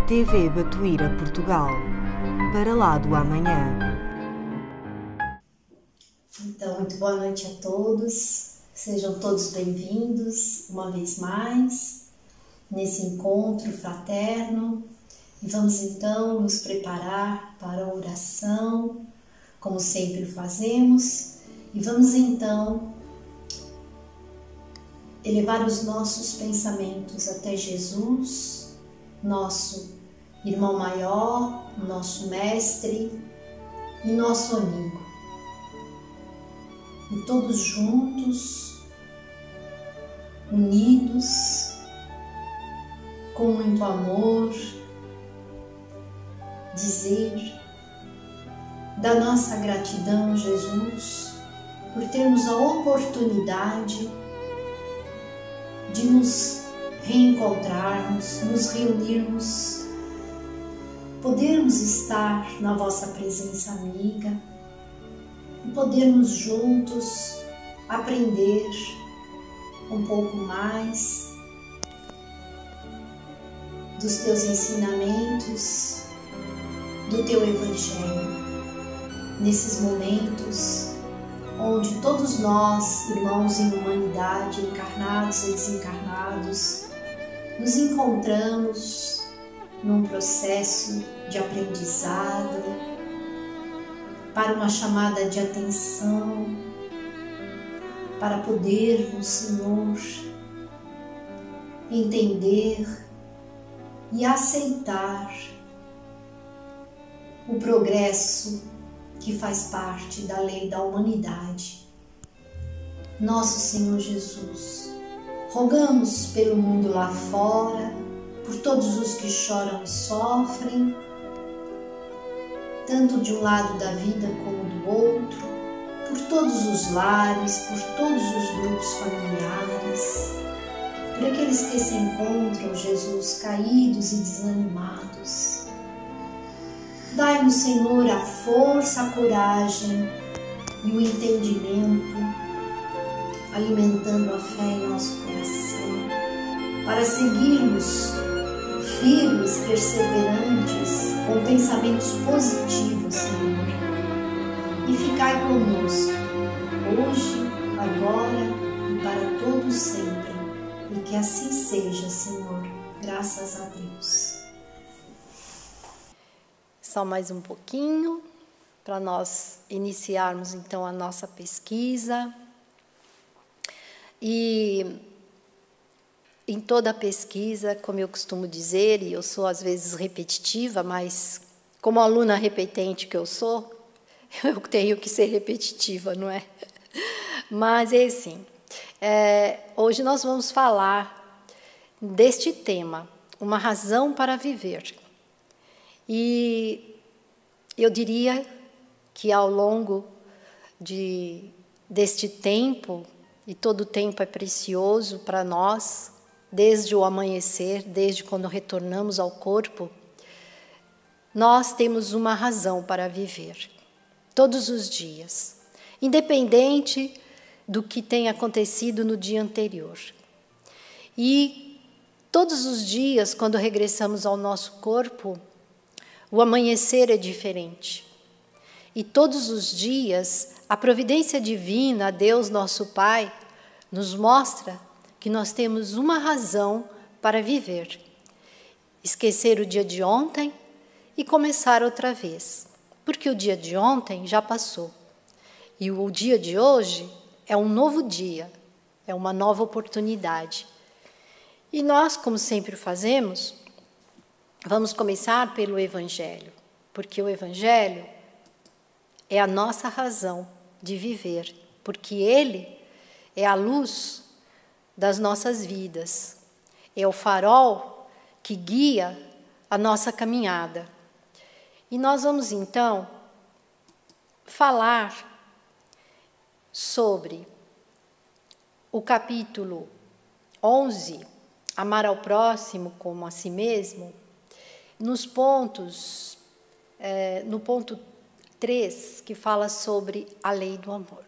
TV Batuíra Portugal. Para lá do amanhã. Então, muito boa noite a todos. Sejam todos bem-vindos uma vez mais nesse encontro fraterno. E vamos então nos preparar para a oração, como sempre fazemos. E vamos então elevar os nossos pensamentos até Jesus, nosso irmão maior, nosso mestre e nosso amigo. E todos juntos, unidos, com muito amor, dizer da nossa gratidão, Jesus, por termos a oportunidade de nos reencontrarmos, nos reunirmos, podermos estar na vossa presença amiga e podermos juntos aprender um pouco mais dos teus ensinamentos, do teu Evangelho, nesses momentos onde todos nós, irmãos em humanidade, encarnados e desencarnados, nos encontramos num processo de aprendizado, para uma chamada de atenção, para podermos, Senhor, entender e aceitar o progresso que faz parte da lei da humanidade. Nosso Senhor Jesus, rogamos pelo mundo lá fora, por todos os que choram e sofrem, tanto de um lado da vida como do outro, por todos os lares, por todos os grupos familiares, por aqueles que se encontram, Jesus, caídos e desanimados. Dai-nos, Senhor, a força, a coragem e o entendimento, alimentando a fé em nosso coração, para seguirmos firmes, perseverantes, com pensamentos positivos, Senhor. E ficai conosco, hoje, agora e para todos sempre. E que assim seja, Senhor. Graças a Deus. Só mais um pouquinho para nós iniciarmos então a nossa pesquisa. E em toda a pesquisa, como eu costumo dizer, e eu sou às vezes repetitiva, mas como aluna repetente que eu sou, eu tenho que ser repetitiva, não é? Mas é assim, hoje nós vamos falar deste tema, uma razão para viver. E eu diria que ao longo deste tempo, e todo tempo é precioso para nós, desde o amanhecer, desde quando retornamos ao corpo, nós temos uma razão para viver, todos os dias, independente do que tenha acontecido no dia anterior. E todos os dias, quando regressamos ao nosso corpo, o amanhecer é diferente. E todos os dias, a providência divina, Deus nosso Pai, nos mostra que nós temos uma razão para viver. Esquecer o dia de ontem e começar outra vez. Porque o dia de ontem já passou. E o dia de hoje é um novo dia, é uma nova oportunidade. E nós, como sempre fazemos, vamos começar pelo Evangelho, porque o Evangelho é a nossa razão de viver, porque ele é a luz das nossas vidas, é o farol que guia a nossa caminhada. E nós vamos, então, falar sobre o capítulo 11, Amar ao próximo como a si mesmo, nos pontos, no ponto 3, que fala sobre a lei do amor.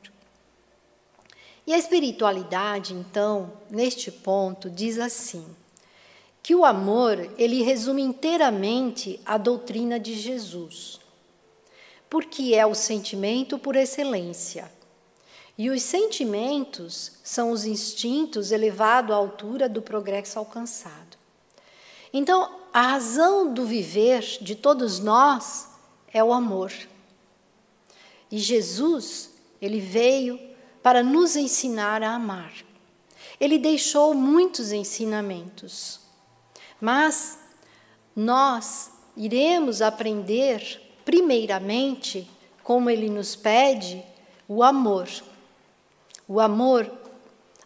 E a espiritualidade, então, neste ponto, diz assim, que o amor, ele resume inteiramente a doutrina de Jesus, porque é o sentimento por excelência. E os sentimentos são os instintos elevados à altura do progresso alcançado. Então, a razão do viver de todos nós é o amor. E Jesus, ele veio para nos ensinar a amar. Ele deixou muitos ensinamentos, mas nós iremos aprender, primeiramente, como ele nos pede, o amor. O amor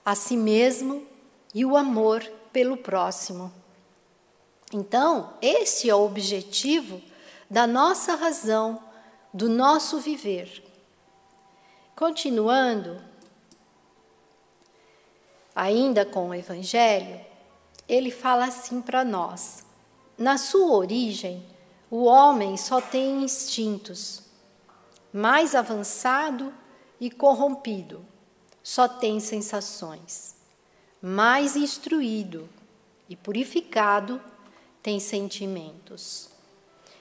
a si mesmo e o amor pelo próximo. Então, esse é o objetivo da nossa razão, do nosso viver. Continuando, ainda com o Evangelho, ele fala assim para nós: na sua origem, o homem só tem instintos, mais avançado e corrompido, só tem sensações, mais instruído e purificado, tem sentimentos.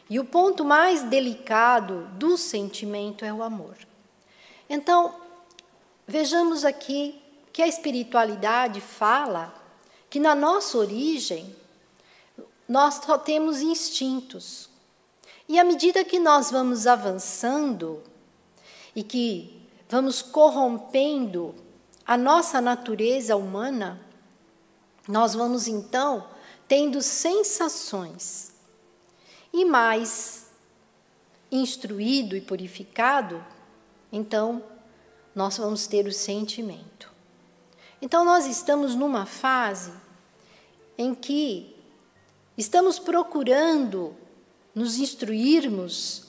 E o ponto mais delicado do sentimento é o amor. Então, vejamos aqui que a espiritualidade fala que na nossa origem nós só temos instintos. E à medida que nós vamos avançando e que vamos corrompendo a nossa natureza humana, nós vamos então tendo sensações. E mais instruído e purificado, então nós vamos ter o sentimento. Então nós estamos numa fase em que estamos procurando nos instruirmos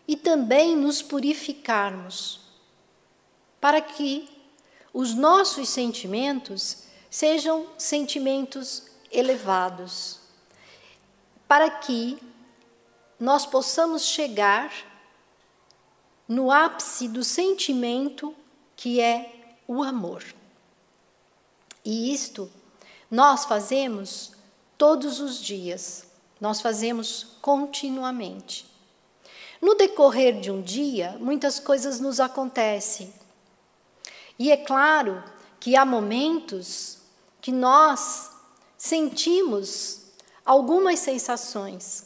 e também nos purificarmos, para que os nossos sentimentos sejam sentimentos elevados, para que nós possamos chegar no ápice do sentimento que é o amor. E isto nós fazemos todos os dias, nós fazemos continuamente. No decorrer de um dia, muitas coisas nos acontecem. E é claro que há momentos que nós sentimos algumas sensações.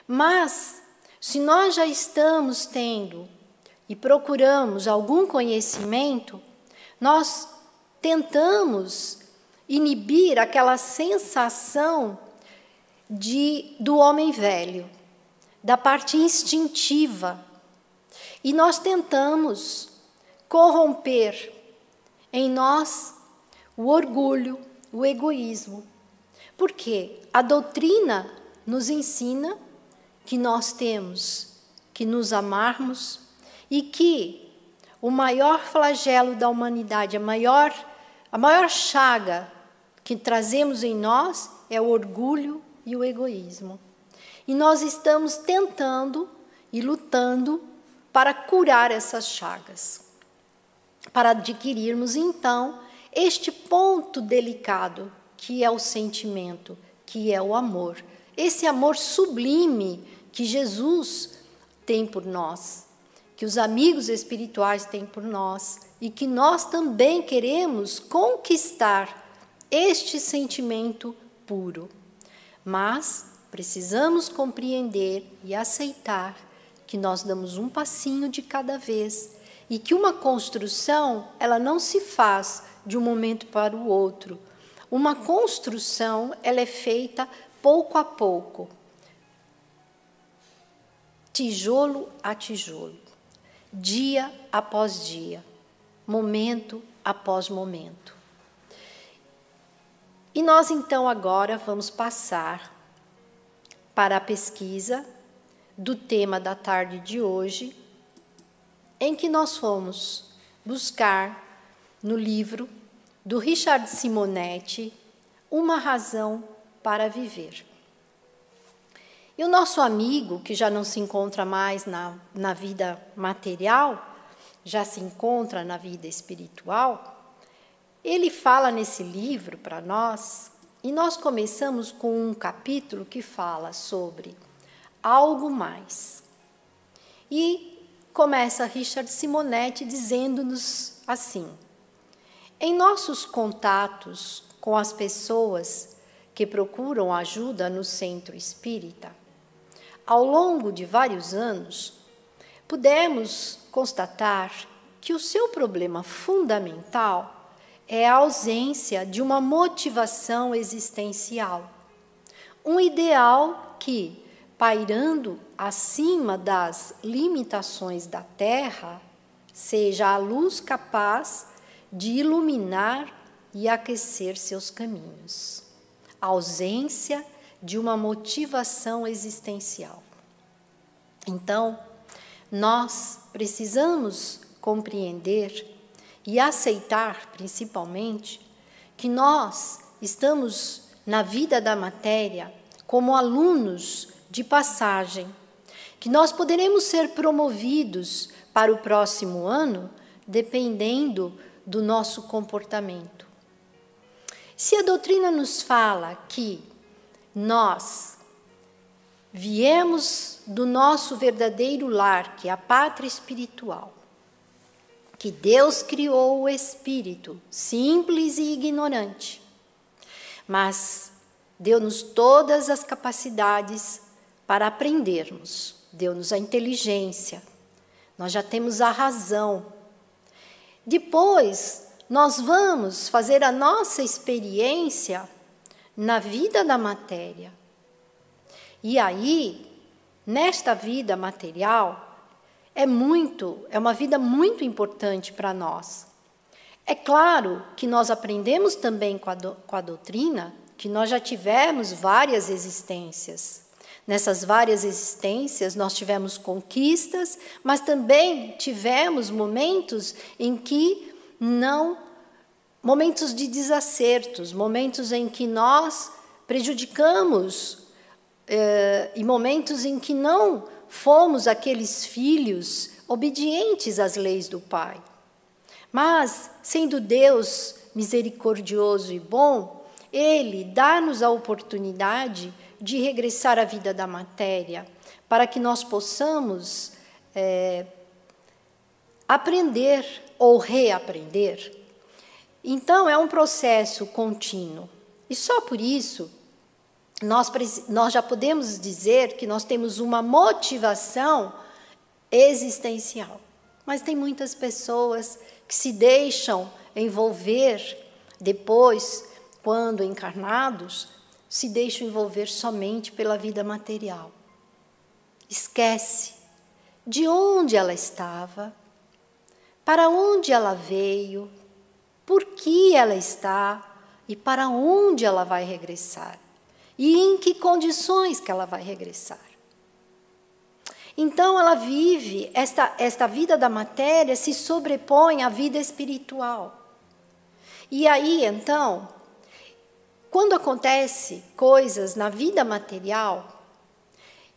Mas, se nós já estamos tendo e procuramos algum conhecimento, nós tentamos inibir aquela sensação do homem velho, da parte instintiva. E nós tentamos corromper em nós o orgulho, o egoísmo. Porque a doutrina nos ensina que nós temos que nos amarmos e que o maior flagelo da humanidade, a maior chaga que trazemos em nós é o orgulho e o egoísmo. E nós estamos tentando e lutando para curar essas chagas, para adquirirmos então este ponto delicado que é o sentimento, que é o amor. Esse amor sublime que Jesus tem por nós, que os amigos espirituais têm por nós e que nós também queremos conquistar este sentimento puro. Mas precisamos compreender e aceitar que nós damos um passinho de cada vez e que uma construção, ela não se faz de um momento para o outro. Uma construção, ela é feita pouco a pouco, tijolo a tijolo, dia após dia, momento após momento. E nós então agora vamos passar para a pesquisa do tema da tarde de hoje, em que nós fomos buscar no livro do Richard Simonetti, Uma Razão para Viver. E o nosso amigo, que já não se encontra mais na vida material, já se encontra na vida espiritual, ele fala nesse livro para nós E nós começamos com um capítulo que fala sobre algo mais. E começa Richard Simonetti dizendo-nos assim: em nossos contatos com as pessoas que procuram ajuda no centro espírita, ao longo de vários anos, pudemos constatar que o seu problema fundamental é a ausência de uma motivação existencial, um ideal que, pairando acima das limitações da Terra, seja a luz capaz de iluminar e aquecer seus caminhos. A ausência de uma motivação existencial. Então, nós precisamos compreender e aceitar, principalmente, que nós estamos na vida da matéria como alunos de passagem, que nós poderemos ser promovidos para o próximo ano dependendo do nosso comportamento. Se a doutrina nos fala que nós viemos do nosso verdadeiro lar, que é a pátria espiritual, que Deus criou o espírito simples e ignorante, mas deu-nos todas as capacidades para aprendermos, deu-nos a inteligência, nós já temos a razão. Depois, nós vamos fazer a nossa experiência na vida da matéria. E aí, nesta vida material, é uma vida muito importante para nós. É claro que nós aprendemos também com a doutrina que nós já tivemos várias existências. Nessas várias existências, nós tivemos conquistas, mas também tivemos momentos em que momentos de desacertos, momentos em que nós prejudicamos, e momentos em que não fomos aqueles filhos obedientes às leis do Pai. Mas, sendo Deus misericordioso e bom, Ele dá-nos a oportunidade de regressar à vida da matéria, para que nós possamos aprender ou reaprender. Então, é um processo contínuo. E só por isso, nós já podemos dizer que nós temos uma motivação existencial. Mas tem muitas pessoas que se deixam envolver depois, quando encarnados, se deixam envolver somente pela vida material. Esquece de onde ela estava, para onde ela veio, por que ela está e para onde ela vai regressar. E em que condições que ela vai regressar. Então, ela vive, esta vida da matéria se sobrepõe à vida espiritual. E aí, então, quando acontece coisas na vida material,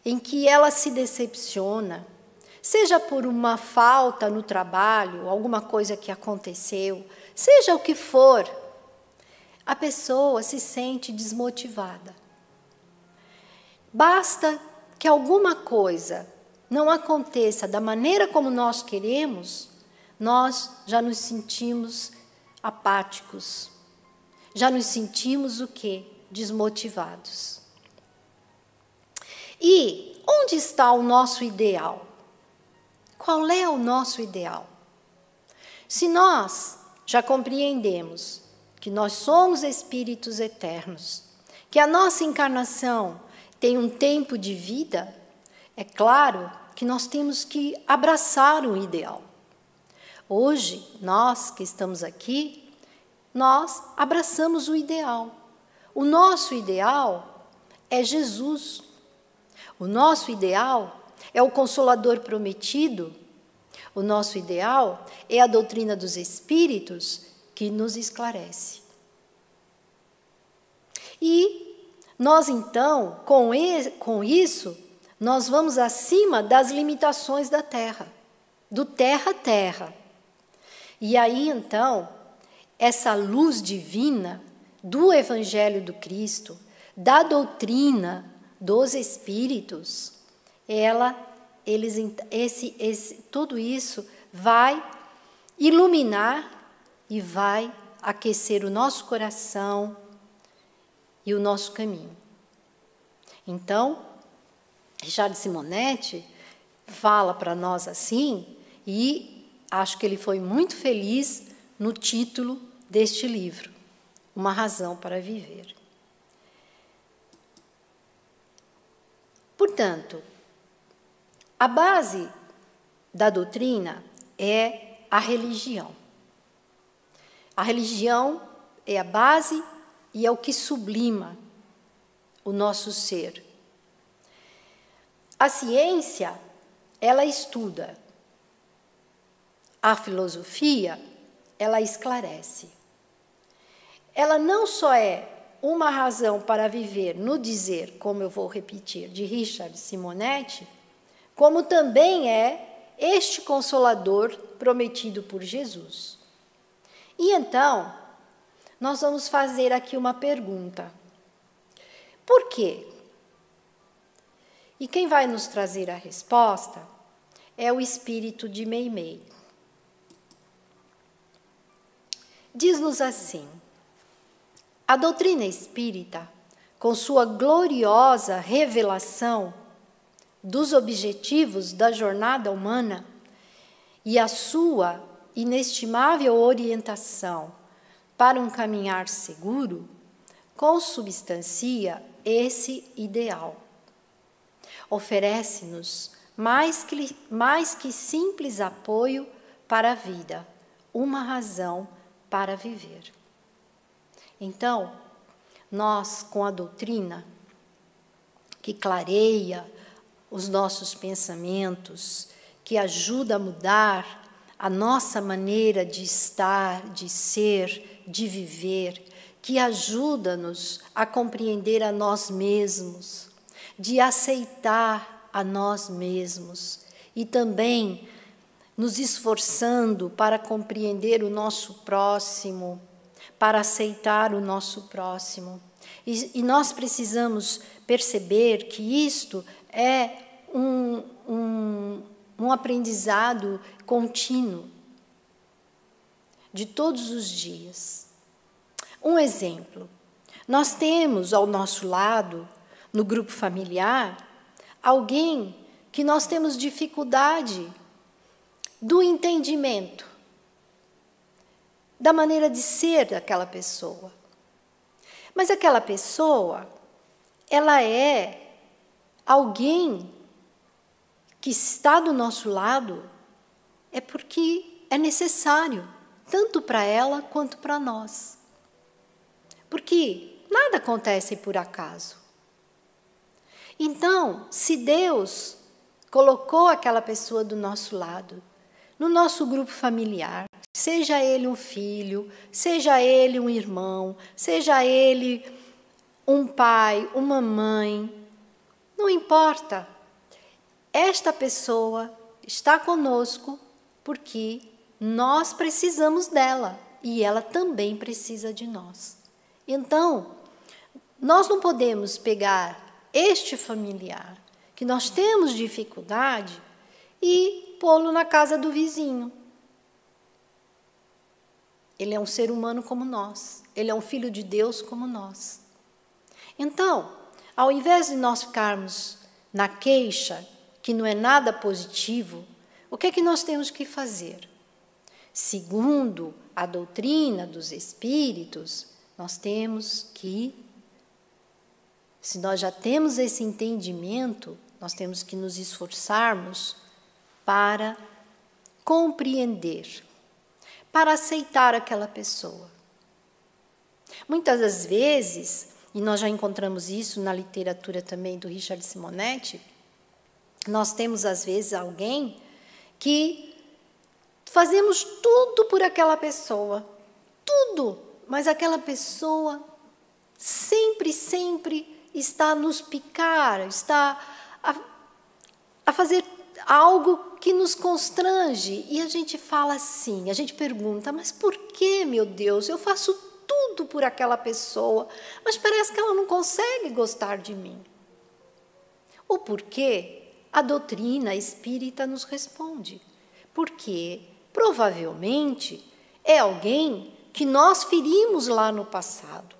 em que ela se decepciona, seja por uma falta no trabalho, alguma coisa que aconteceu, seja o que for, a pessoa se sente desmotivada. Basta que alguma coisa não aconteça da maneira como nós queremos, nós já nos sentimos apáticos. Já nos sentimos o quê? Desmotivados. E onde está o nosso ideal? Qual é o nosso ideal? Se nós já compreendemos que nós somos espíritos eternos, que a nossa encarnação tem um tempo de vida, é claro que nós temos que abraçar um ideal. Hoje, nós que estamos aqui, nós abraçamos o ideal. O nosso ideal é Jesus. O nosso ideal é o Consolador prometido. O nosso ideal é a doutrina dos Espíritos que nos esclarece. E nós, então, com isso, nós vamos acima das limitações da Terra, do terra a terra. E aí, então, essa luz divina do Evangelho do Cristo, da doutrina dos Espíritos, tudo isso vai iluminar e vai aquecer o nosso coração e o nosso caminho. Então, Richard Simonetti fala para nós assim, e acho que ele foi muito feliz no título deste livro, Uma Razão para Viver. Portanto, a base da doutrina é a religião. A religião é a base e é o que sublima o nosso ser. A ciência, ela estuda. A filosofia, ela esclarece. Ela não só é uma razão para viver no dizer, como eu vou repetir, de Richard Simonetti, como também é este Consolador prometido por Jesus. E então, nós vamos fazer aqui uma pergunta. Por quê? E quem vai nos trazer a resposta é o espírito de Meimei. Diz-nos assim: a doutrina espírita, com sua gloriosa revelação dos objetivos da jornada humana e a sua inestimável orientação para um caminhar seguro, consubstancia esse ideal. Oferece-nos mais que simples apoio para a vida, uma razão para viver. Então, nós, com a doutrina que clareia os nossos pensamentos, que ajuda a mudar a nossa maneira de estar, de ser, de viver, que ajuda-nos a compreender a nós mesmos, de aceitar a nós mesmos e também nos esforçando para compreender o nosso próximo, para aceitar o nosso próximo. E nós precisamos perceber que isto é um aprendizado contínuo, de todos os dias. Um exemplo, nós temos ao nosso lado, no grupo familiar, alguém que nós temos dificuldade do entendimento, da maneira de ser daquela pessoa. Mas aquela pessoa, ela é alguém que está do nosso lado, é porque é necessário, tanto para ela quanto para nós. Porque nada acontece por acaso. Então, se Deus colocou aquela pessoa do nosso lado, no nosso grupo familiar, seja ele um filho, seja ele um irmão, seja ele um pai, uma mãe, não importa. Esta pessoa está conosco porque nós precisamos dela e ela também precisa de nós. Então, nós não podemos pegar este familiar que nós temos dificuldade e pô-lo na casa do vizinho. Ele é um ser humano como nós, ele é um filho de Deus como nós. Então, ao invés de nós ficarmos na queixa, que não é nada positivo, o que é que nós temos que fazer? Segundo a doutrina dos Espíritos, nós temos que, se nós já temos esse entendimento, nós temos que nos esforçarmos para compreender, para aceitar aquela pessoa. Muitas das vezes, e nós já encontramos isso na literatura também do Richard Simonetti, nós temos às vezes alguém que fazemos tudo por aquela pessoa, tudo, mas aquela pessoa sempre está a nos picar, está a fazer algo que nos constrange. E a gente fala assim, a gente pergunta, mas por que, meu Deus? Eu faço tudo por aquela pessoa, mas parece que ela não consegue gostar de mim. O porquê? A doutrina espírita nos responde. Porque provavelmente é alguém que nós ferimos lá no passado.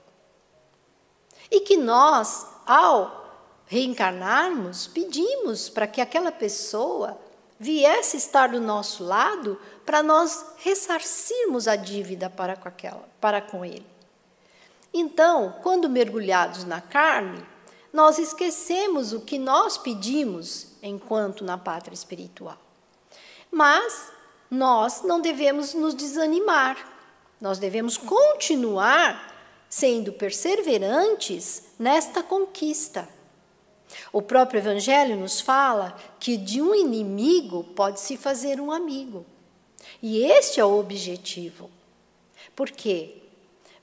E que nós, ao reencarnarmos, pedimos para que aquela pessoa viesse estar do nosso lado para nós ressarcirmos a dívida para com ele. Então, quando mergulhados na carne, nós esquecemos o que nós pedimos enquanto na pátria espiritual. Mas nós não devemos nos desanimar, nós devemos continuar sendo perseverantes nesta conquista. O próprio Evangelho nos fala que de um inimigo pode-se fazer um amigo. E este é o objetivo. Por quê?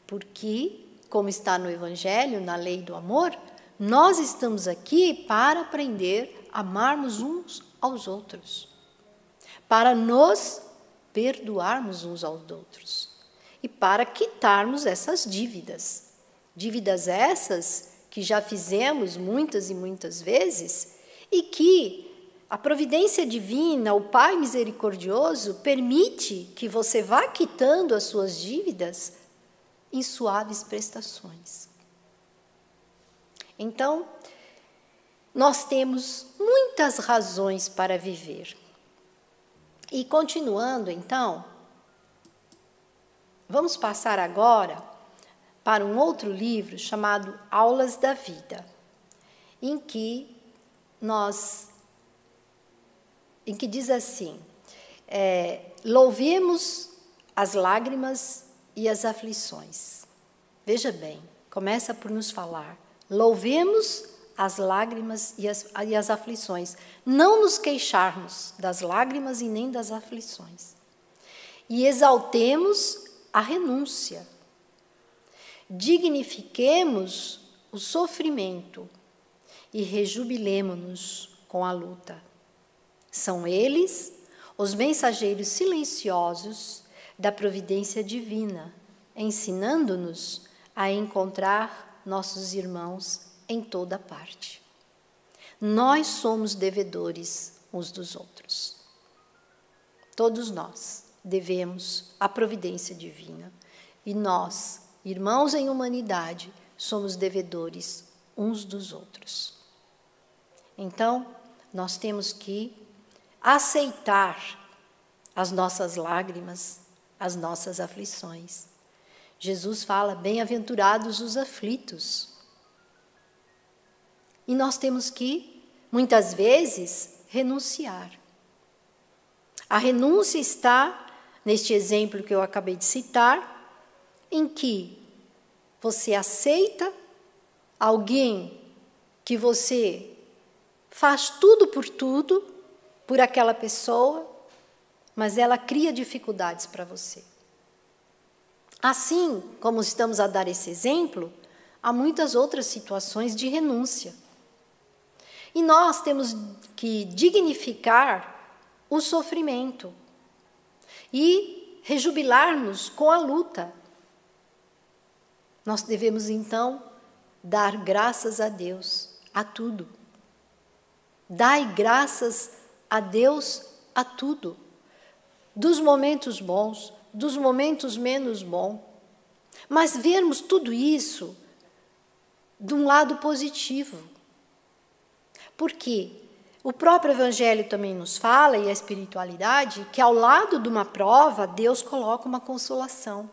Porque, como está no Evangelho, na lei do amor, nós estamos aqui para aprender a amarmos uns aos outros, para nos perdoarmos uns aos outros e para quitarmos essas dívidas. Dívidas essas que já fizemos muitas e muitas vezes e que a providência divina, o Pai misericordioso, permite que você vá quitando as suas dívidas em suaves prestações. Então, nós temos muitas razões para viver. E continuando, então, vamos passar agora para um outro livro chamado Aulas da Vida, em que diz assim, louvemos as lágrimas e as aflições. Veja bem, começa por nos falar, louvemos as lágrimas e as aflições, não nos queixarmos das lágrimas e nem das aflições. E exaltemos a renúncia. Dignifiquemos o sofrimento e rejubilemo-nos com a luta. São eles os mensageiros silenciosos da providência divina, ensinando-nos a encontrar nossos irmãos em toda parte. Nós somos devedores uns dos outros. Todos nós devemos à providência divina e nós, irmãos em humanidade, somos devedores uns dos outros. Então, nós temos que aceitar as nossas lágrimas, as nossas aflições. Jesus fala, bem-aventurados os aflitos. E nós temos que, muitas vezes, renunciar. A renúncia está neste exemplo que eu acabei de citar, em que você aceita alguém que você faz tudo por aquela pessoa, mas ela cria dificuldades para você. Assim como estamos a dar esse exemplo, há muitas outras situações de renúncia. E nós temos que dignificar o sofrimento e rejubilar-nos com a luta. Nós devemos, então, dar graças a Deus a tudo. Dai graças a Deus a tudo. Dos momentos bons, dos momentos menos bons. Mas vermos tudo isso de um lado positivo. Porque o próprio Evangelho também nos fala, e a espiritualidade, que ao lado de uma prova, Deus coloca uma consolação.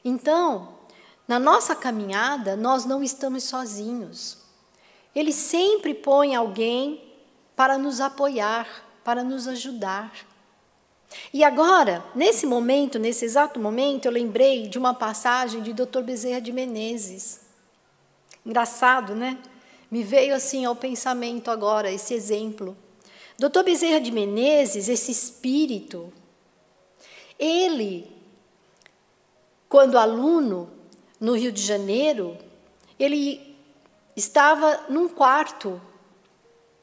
Então, na nossa caminhada, nós não estamos sozinhos. Ele sempre põe alguém para nos apoiar, para nos ajudar. E agora, nesse momento, nesse exato momento, eu lembrei de uma passagem de Dr. Bezerra de Menezes. Engraçado, né? Me veio assim ao pensamento agora esse exemplo. Dr. Bezerra de Menezes, esse espírito, ele, quando aluno no Rio de Janeiro, ele estava num quarto.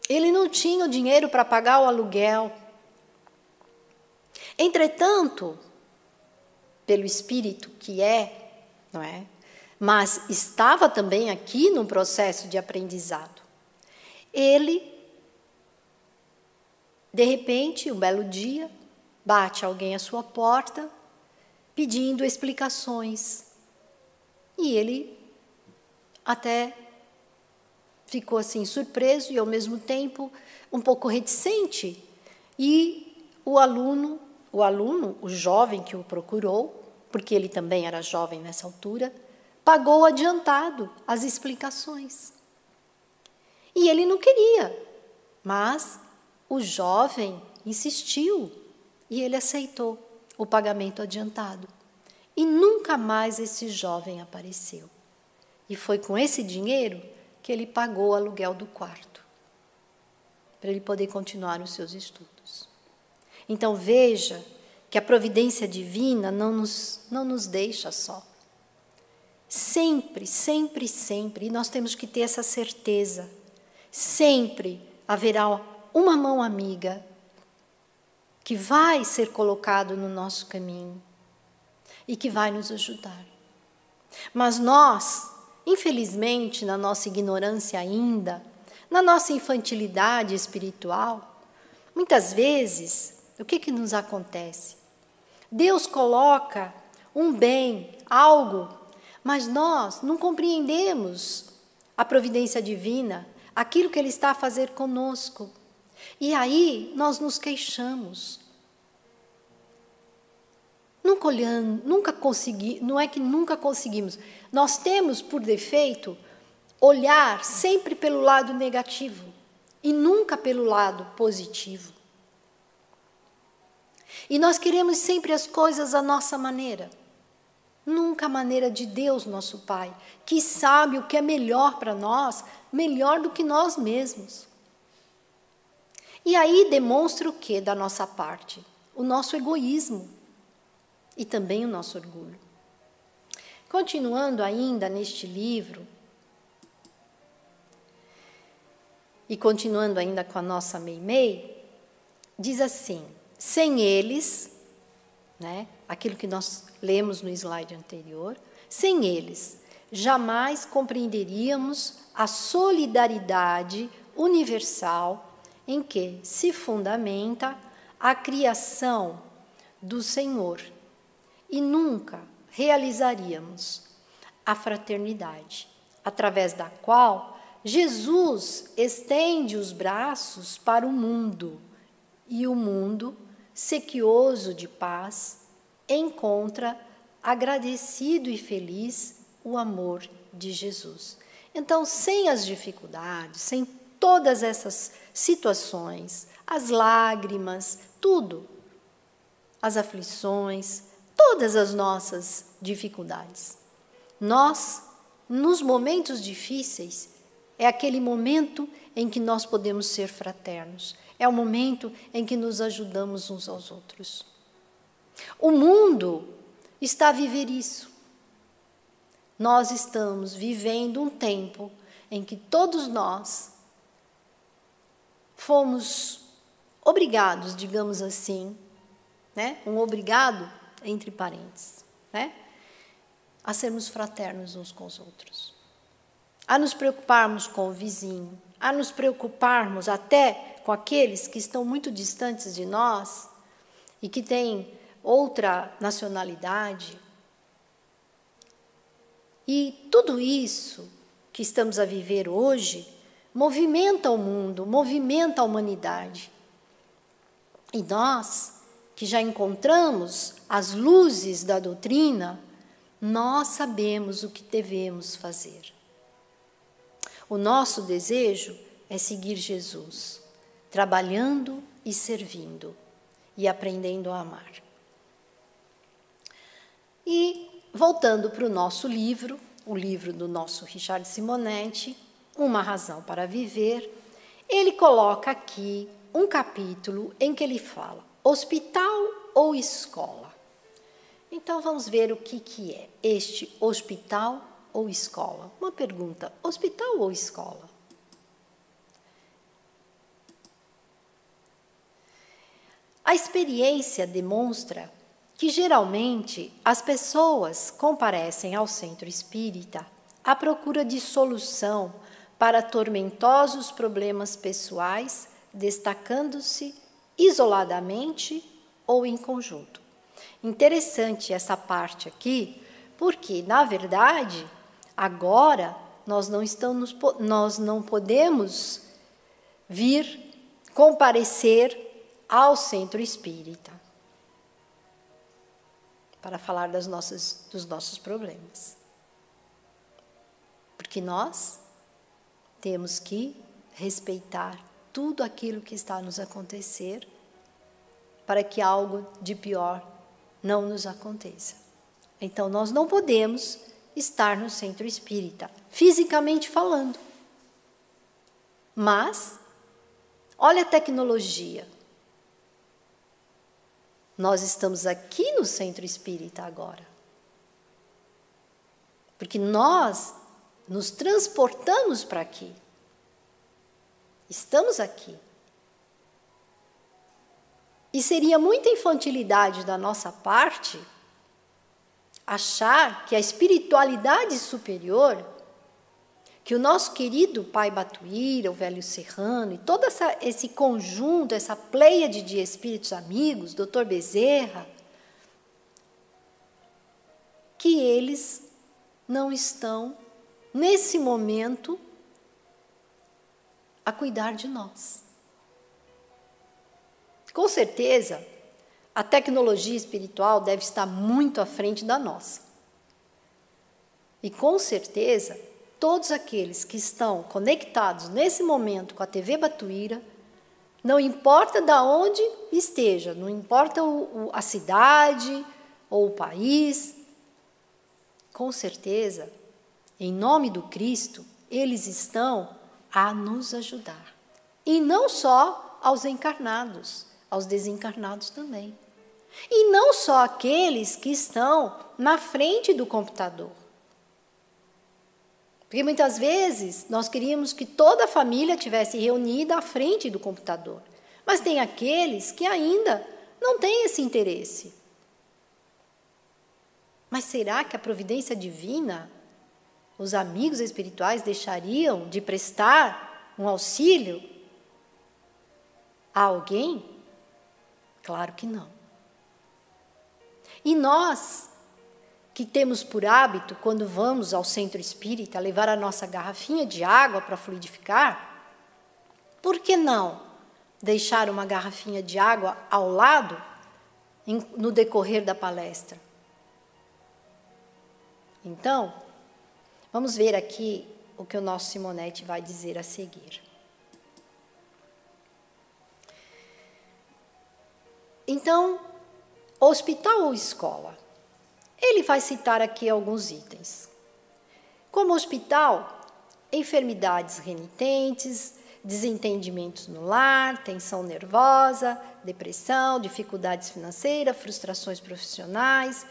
Ele não tinha o dinheiro para pagar o aluguel. Entretanto, pelo espírito que é, não é? Mas estava também aqui num processo de aprendizado. Ele, de repente, um belo dia, bate alguém à sua porta, pedindo explicações. E ele até ficou assim surpreso e, ao mesmo tempo, um pouco reticente. E o jovem que o procurou, porque ele também era jovem nessa altura, pagou adiantado as explicações. E ele não queria, mas o jovem insistiu e ele aceitou o pagamento adiantado. E nunca mais esse jovem apareceu. E foi com esse dinheiro que ele pagou o aluguel do quarto, para ele poder continuar os seus estudos. Então veja que a providência divina não nos deixa só. Sempre, sempre, sempre, e nós temos que ter essa certeza, sempre haverá uma mão amiga que vai ser colocado no nosso caminho e que vai nos ajudar. Mas nós, infelizmente, na nossa ignorância ainda, na nossa infantilidade espiritual, muitas vezes, o que nos acontece? Deus coloca um bem, algo, mas nós não compreendemos a providência divina, aquilo que Ele está a fazer conosco. E aí nós nos queixamos. Nunca olhando, não é que nunca conseguimos. Nós temos, por defeito, olhar sempre pelo lado negativo e nunca pelo lado positivo. E nós queremos sempre as coisas à nossa maneira. Nunca a maneira de Deus, nosso Pai, que sabe o que é melhor para nós, melhor do que nós mesmos. E aí demonstra o que da nossa parte? O nosso egoísmo e também o nosso orgulho. Continuando ainda neste livro, e continuando ainda com a nossa Meimei, diz assim: sem eles, né, aquilo que nós lemos no slide anterior, sem eles, jamais compreenderíamos a solidariedade universal em que se fundamenta a criação do Senhor e nunca realizaríamos a fraternidade, através da qual Jesus estende os braços para o mundo e o mundo, sequioso de paz, encontra agradecido e feliz o amor de Jesus. Então, sem as dificuldades, sem todas essas situações, as lágrimas, tudo, as aflições, todas as nossas dificuldades, nós, nos momentos difíceis, é aquele momento em que nós podemos ser fraternos, é o momento em que nos ajudamos uns aos outros. O mundo está a viver isso. Nós estamos vivendo um tempo em que todos nós fomos obrigados, digamos assim, né? Um obrigado entre parênteses, né? A sermos fraternos uns com os outros, a nos preocuparmos com o vizinho, a nos preocuparmos até com aqueles que estão muito distantes de nós e que têm outra nacionalidade. E tudo isso que estamos a viver hoje movimenta o mundo, movimenta a humanidade. E nós, que já encontramos as luzes da doutrina, nós sabemos o que devemos fazer. O nosso desejo é seguir Jesus, trabalhando e servindo, e aprendendo a amar. E, voltando para o nosso livro, o livro do nosso Richard Simonetti, Uma Razão para Viver, ele coloca aqui um capítulo em que ele fala hospital ou escola. Então, vamos ver o que é este hospital ou escola. Uma pergunta, hospital ou escola? A experiência demonstra que geralmente as pessoas comparecem ao centro espírita à procura de solução para tormentosos problemas pessoais, destacando-se isoladamente ou em conjunto. Interessante essa parte aqui, porque, na verdade, agora nós não podemos vir comparecer ao centro espírita para falar dos nossos problemas. Porque nós temos que respeitar tudo aquilo que está a nos acontecer para que algo de pior não nos aconteça. Então, nós não podemos estar no centro espírita, fisicamente falando. Mas, olha a tecnologia. Nós estamos aqui no centro espírita agora. Porque nós nos transportamos para aqui. Estamos aqui. E seria muita infantilidade da nossa parte achar que a espiritualidade superior, que o nosso querido Pai Batuíra, o Velho Serrano, e todo esse conjunto, essa pleiade de espíritos amigos, Dr. Bezerra, que eles não estão, nesse momento, a cuidar de nós. Com certeza, a tecnologia espiritual deve estar muito à frente da nossa. E com certeza, todos aqueles que estão conectados nesse momento com a TV Batuíra, não importa de onde esteja, não importa a cidade ou o país, com certeza, em nome do Cristo, eles estão a nos ajudar. E não só aos encarnados, aos desencarnados também. E não só aqueles que estão na frente do computador. Porque muitas vezes nós queríamos que toda a família estivesse reunida à frente do computador. Mas tem aqueles que ainda não têm esse interesse. Mas será que a providência divina, os amigos espirituais deixariam de prestar um auxílio a alguém? Claro que não. E nós, que temos por hábito, quando vamos ao centro espírita, levar a nossa garrafinha de água para fluidificar, por que não deixar uma garrafinha de água ao lado no decorrer da palestra? Então, vamos ver aqui o que o nosso Simonetti vai dizer a seguir. Então, hospital ou escola? Ele vai citar aqui alguns itens. Como hospital, enfermidades renitentes, desentendimentos no lar, tensão nervosa, depressão, dificuldades financeiras, frustrações profissionais,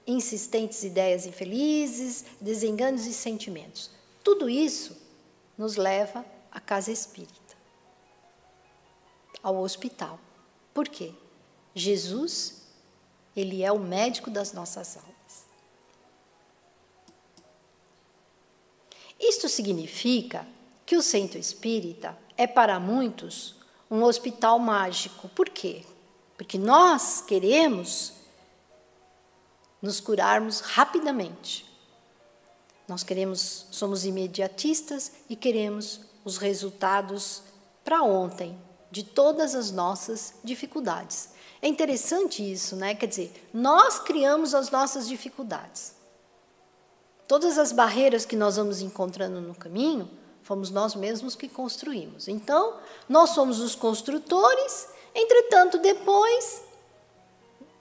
insistentes ideias infelizes, desenganos e sentimentos. Tudo isso nos leva à casa espírita, ao hospital. Por quê? Jesus, ele é o médico das nossas almas. Isto significa que o centro espírita é para muitos um hospital mágico. Por quê? Porque nós queremos nos curarmos rapidamente. Nós somos imediatistas e queremos os resultados para ontem de todas as nossas dificuldades. É interessante isso, né? Quer dizer, nós criamos as nossas dificuldades. Todas as barreiras que nós vamos encontrando no caminho, fomos nós mesmos que construímos. Então, nós somos os construtores, entretanto, depois,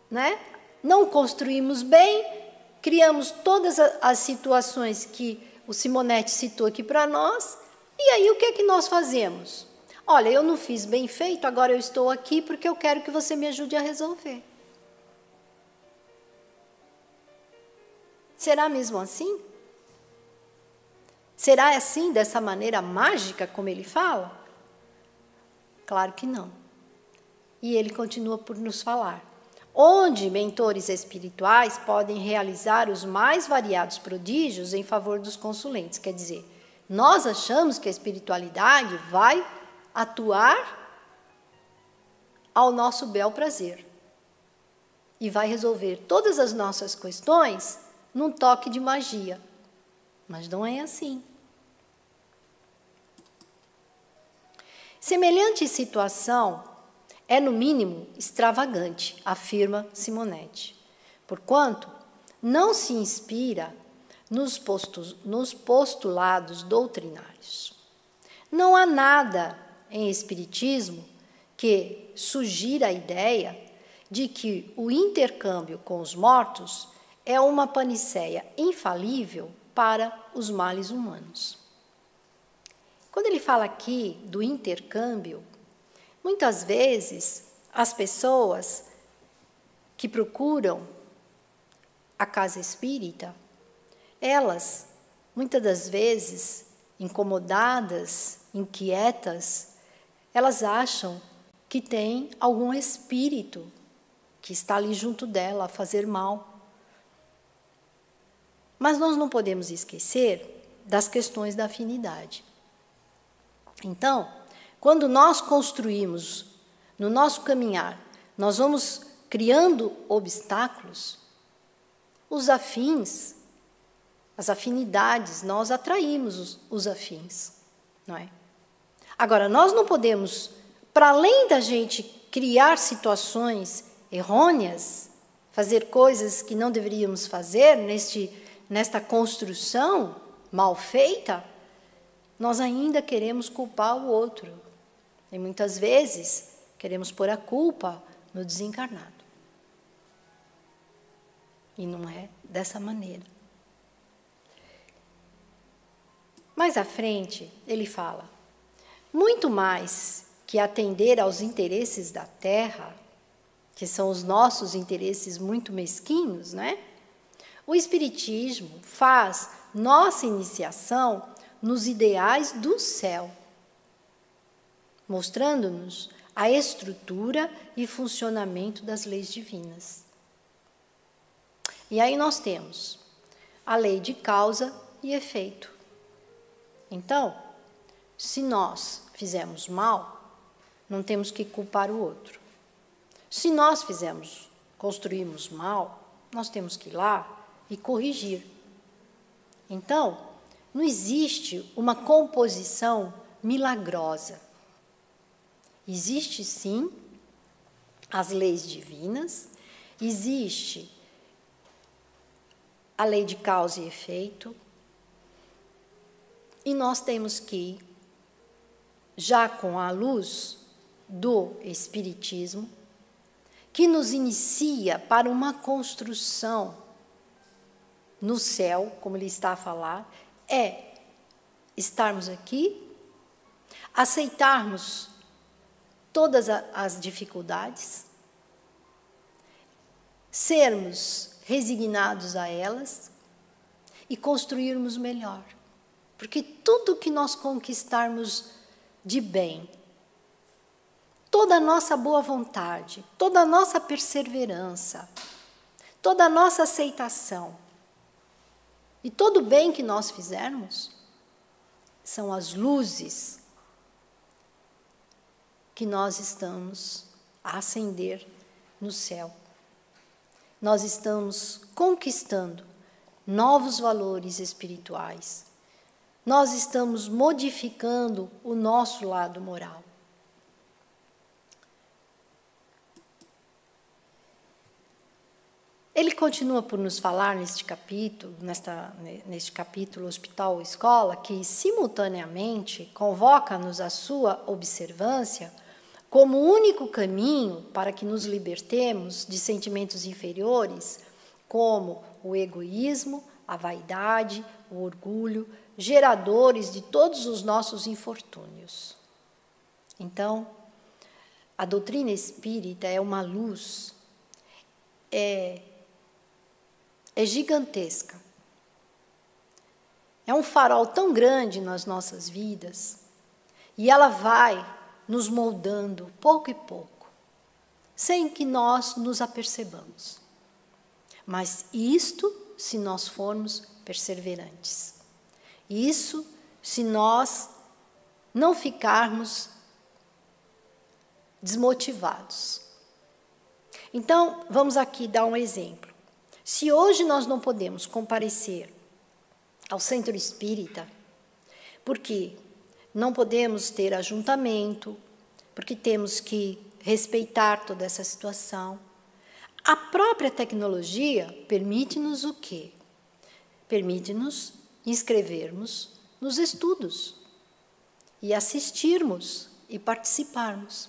né, não construímos bem, criamos todas as situações que o Simonetti citou aqui para nós, e aí o que é que nós fazemos? Olha, eu não fiz bem feito, agora eu estou aqui porque eu quero que você me ajude a resolver. Será mesmo assim? Será assim, dessa maneira mágica como ele fala? Claro que não. E ele continua por nos falar. onde mentores espirituais podem realizar os mais variados prodígios em favor dos consulentes. Quer dizer, nós achamos que a espiritualidade vai atuar ao nosso bel prazer e vai resolver todas as nossas questões num toque de magia. Mas não é assim. Semelhante situação é, no mínimo, extravagante, afirma Simonetti, porquanto não se inspira nos postulados doutrinários. Não há nada em Espiritismo que sugira a ideia de que o intercâmbio com os mortos é uma panaceia infalível para os males humanos. Quando ele fala aqui do intercâmbio, muitas vezes as pessoas que procuram a casa espírita, elas, muitas das vezes, incomodadas, inquietas, elas acham que tem algum espírito que está ali junto dela a fazer mal. Mas nós não podemos esquecer das questões da afinidade. Então, quando nós construímos no nosso caminhar, nós vamos criando obstáculos, os afins, as afinidades, nós atraímos os afins, não é? Agora, nós não podemos, para além da gente criar situações errôneas, fazer coisas que não deveríamos fazer nesta construção mal feita, nós ainda queremos culpar o outro. E muitas vezes queremos pôr a culpa no desencarnado. E não é dessa maneira. Mais à frente, ele fala: muito mais que atender aos interesses da terra, que são os nossos interesses muito mesquinhos, né? O Espiritismo faz nossa iniciação nos ideais do céu, mostrando-nos a estrutura e funcionamento das leis divinas. E aí nós temos a lei de causa e efeito. Então, se nós fizermos mal, não temos que culpar o outro. Se nós construímos mal, nós temos que ir lá e corrigir. Então, não existe uma composição milagrosa. Existe, sim, as leis divinas, existe a lei de causa e efeito, e nós temos que, já com a luz do Espiritismo, que nos inicia para uma construção no céu, como ele está a falar, é estarmos aqui, aceitarmos todas as dificuldades, sermos resignados a elas e construirmos melhor. Porque tudo que nós conquistarmos de bem, toda a nossa boa vontade, toda a nossa perseverança, toda a nossa aceitação e todo o bem que nós fizermos, são as luzes que nós estamos a acender no céu. Nós estamos conquistando novos valores espirituais. Nós estamos modificando o nosso lado moral. Ele continua por nos falar neste capítulo Hospital Escola, que simultaneamente convoca-nos à sua observância como o único caminho para que nos libertemos de sentimentos inferiores, como o egoísmo, a vaidade, o orgulho, geradores de todos os nossos infortúnios. Então, a doutrina espírita é uma luz, é gigantesca. É um farol tão grande nas nossas vidas, e ela vai nos moldando pouco e pouco, sem que nós nos apercebamos. Mas isto se nós formos perseverantes. Isso se nós não ficarmos desmotivados. Então, vamos aqui dar um exemplo. Se hoje nós não podemos comparecer ao centro espírita, porque não podemos ter ajuntamento, porque temos que respeitar toda essa situação, a própria tecnologia permite-nos o quê? Permite-nos inscrevermos nos estudos e assistirmos e participarmos.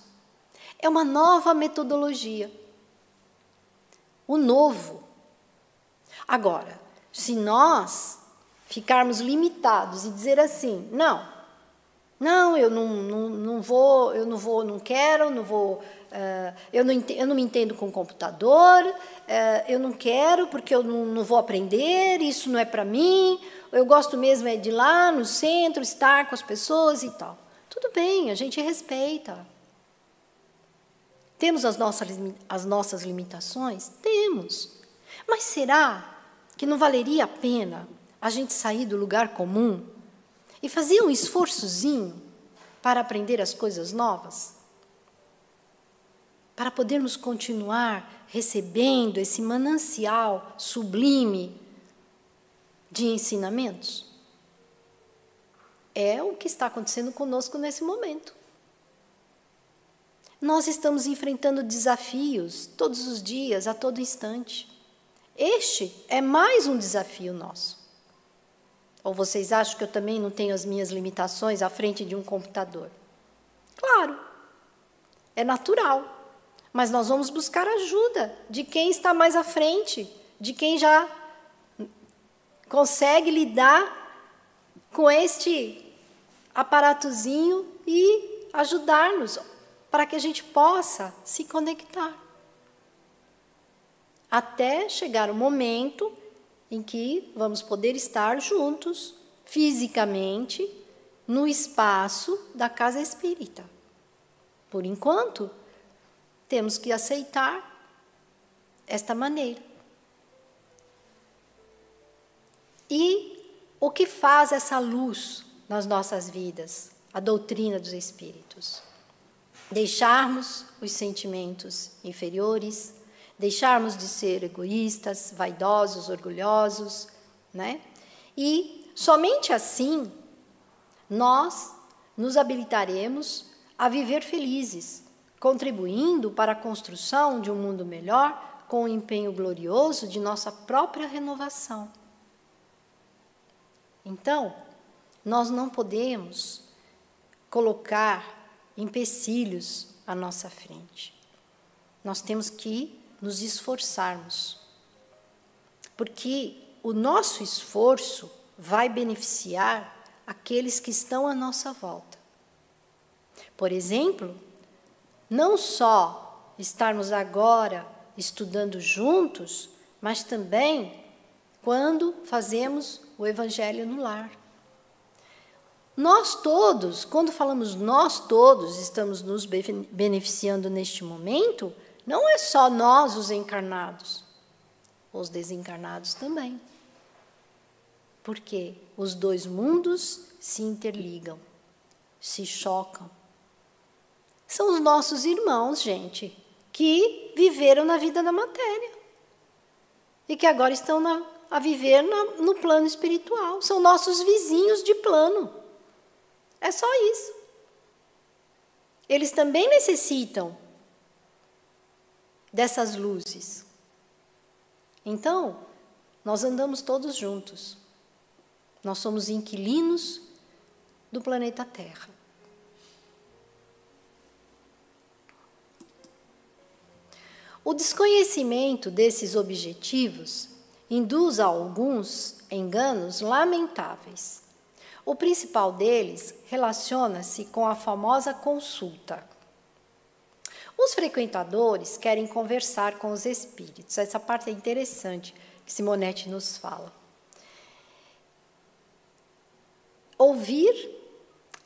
É uma nova metodologia. O novo. Agora, se nós ficarmos limitados e dizer assim, não, eu não quero, eu não me entendo com computador, eu não quero porque eu não vou aprender, isso não é para mim, eu gosto mesmo é de ir lá no centro, estar com as pessoas e tal. Tudo bem, a gente respeita. Temos as nossas limitações? Temos. Mas será que não valeria a pena a gente sair do lugar comum e fazer um esforçozinho para aprender as coisas novas? Para podermos continuar recebendo esse manancial sublime de ensinamentos? É o que está acontecendo conosco nesse momento. Nós estamos enfrentando desafios todos os dias, a todo instante. Este é mais um desafio nosso. Ou vocês acham que eu também não tenho as minhas limitações à frente de um computador? Claro, é natural. Mas nós vamos buscar ajuda de quem está mais à frente, de quem já consegue lidar com este aparatozinho e ajudar-nos para que a gente possa se conectar. Até chegar o momento em que vamos poder estar juntos, fisicamente, no espaço da casa espírita. Por enquanto, temos que aceitar esta maneira. E o que faz essa luz nas nossas vidas? A doutrina dos espíritos. Deixarmos os sentimentos inferiores, deixarmos de ser egoístas, vaidosos, orgulhosos, né? E somente assim nós nos habilitaremos a viver felizes, contribuindo para a construção de um mundo melhor com o empenho glorioso de nossa própria renovação. Então, nós não podemos colocar empecilhos à nossa frente. Nós temos que nos esforçarmos, porque o nosso esforço vai beneficiar aqueles que estão à nossa volta. Por exemplo, não só estarmos agora estudando juntos, mas também quando fazemos o Evangelho no lar. Nós todos, quando falamos nós todos estamos nos beneficiando neste momento, não é só nós os encarnados, os desencarnados também. Porque os dois mundos se interligam, se chocam. São os nossos irmãos, gente, que viveram na vida da matéria e que agora estão a viver no plano espiritual. São nossos vizinhos de plano. É só isso. Eles também necessitam dessas luzes. Então, nós andamos todos juntos. Nós somos inquilinos do planeta Terra. O desconhecimento desses objetivos induz a alguns enganos lamentáveis. O principal deles relaciona-se com a famosa consulta. Os frequentadores querem conversar com os espíritos. Essa parte é interessante que Simonetti nos fala. Ouvir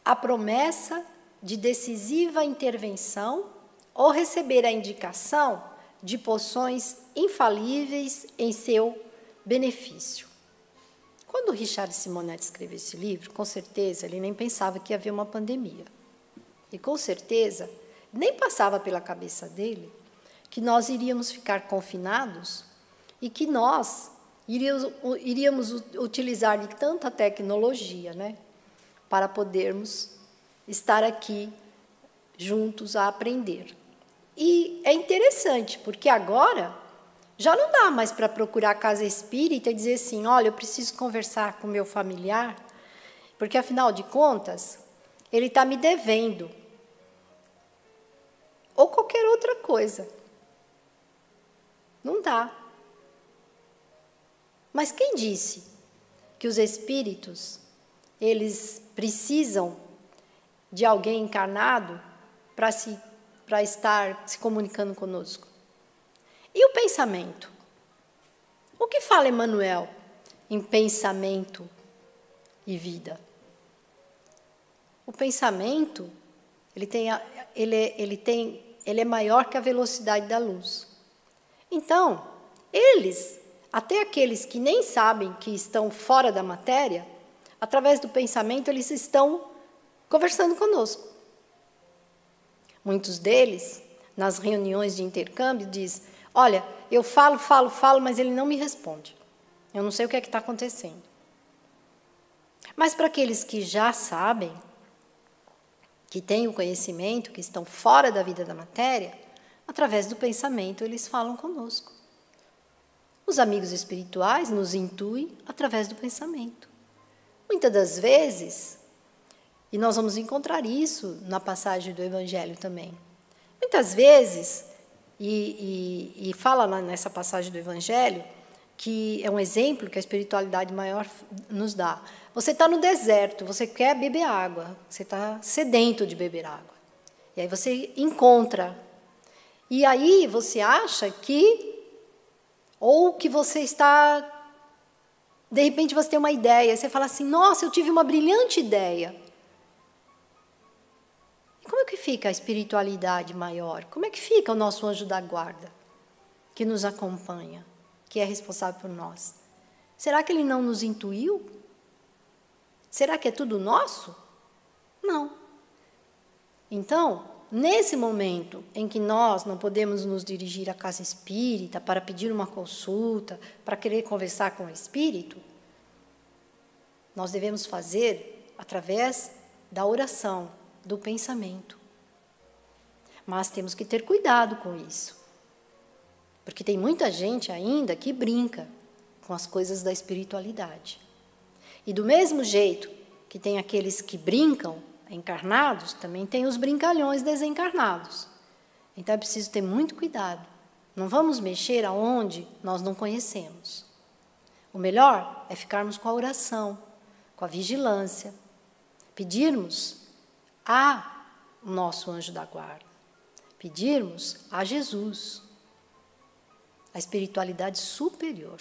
a promessa de decisiva intervenção ou receber a indicação de poções infalíveis em seu benefício. Quando Richard Simonetti escreveu esse livro, com certeza ele nem pensava que ia haver uma pandemia. E com certeza nem passava pela cabeça dele que nós iríamos ficar confinados e que nós iríamos utilizar de tanta tecnologia, né, para podermos estar aqui juntos a aprender. E é interessante, porque agora já não dá mais para procurar a casa espírita e dizer assim, olha, eu preciso conversar com o meu familiar, porque, afinal de contas, ele está me devendo. Ou qualquer outra coisa. Não dá. Mas quem disse que os espíritos, eles precisam de alguém encarnado para estar se comunicando conosco? E o pensamento? O que fala Emmanuel em pensamento e vida? O pensamento, ele é maior que a velocidade da luz. Então, até aqueles que nem sabem que estão fora da matéria, através do pensamento, eles estão conversando conosco. Muitos deles, nas reuniões de intercâmbio, dizem, olha, eu falo, mas ele não me responde. Eu não sei o que é que está acontecendo. Mas para aqueles que já sabem, que têm o conhecimento, que estão fora da vida da matéria, através do pensamento eles falam conosco. Os amigos espirituais nos intuem através do pensamento. Muitas das vezes, e nós vamos encontrar isso na passagem do Evangelho também, muitas vezes, e fala nessa passagem do Evangelho, que é um exemplo que a espiritualidade maior nos dá. Você está no deserto, você quer beber água, você está sedento de beber água. E aí você encontra. E aí você acha que, ou que você está, de repente você tem uma ideia, você fala assim, nossa, eu tive uma brilhante ideia. E como é que fica a espiritualidade maior? Como é que fica o nosso anjo da guarda, que nos acompanha, que é responsável por nós? Será que ele não nos intuiu? Será que é tudo nosso? Não. Então, nesse momento em que nós não podemos nos dirigir à casa espírita para pedir uma consulta, para querer conversar com o espírito, nós devemos fazer através da oração, do pensamento. Mas temos que ter cuidado com isso, porque tem muita gente ainda que brinca com as coisas da espiritualidade. E do mesmo jeito que tem aqueles que brincam encarnados, também tem os brincalhões desencarnados. Então é preciso ter muito cuidado. Não vamos mexer aonde nós não conhecemos. O melhor é ficarmos com a oração, com a vigilância, pedirmos a nosso anjo da guarda, pedirmos a Jesus, a espiritualidade superior,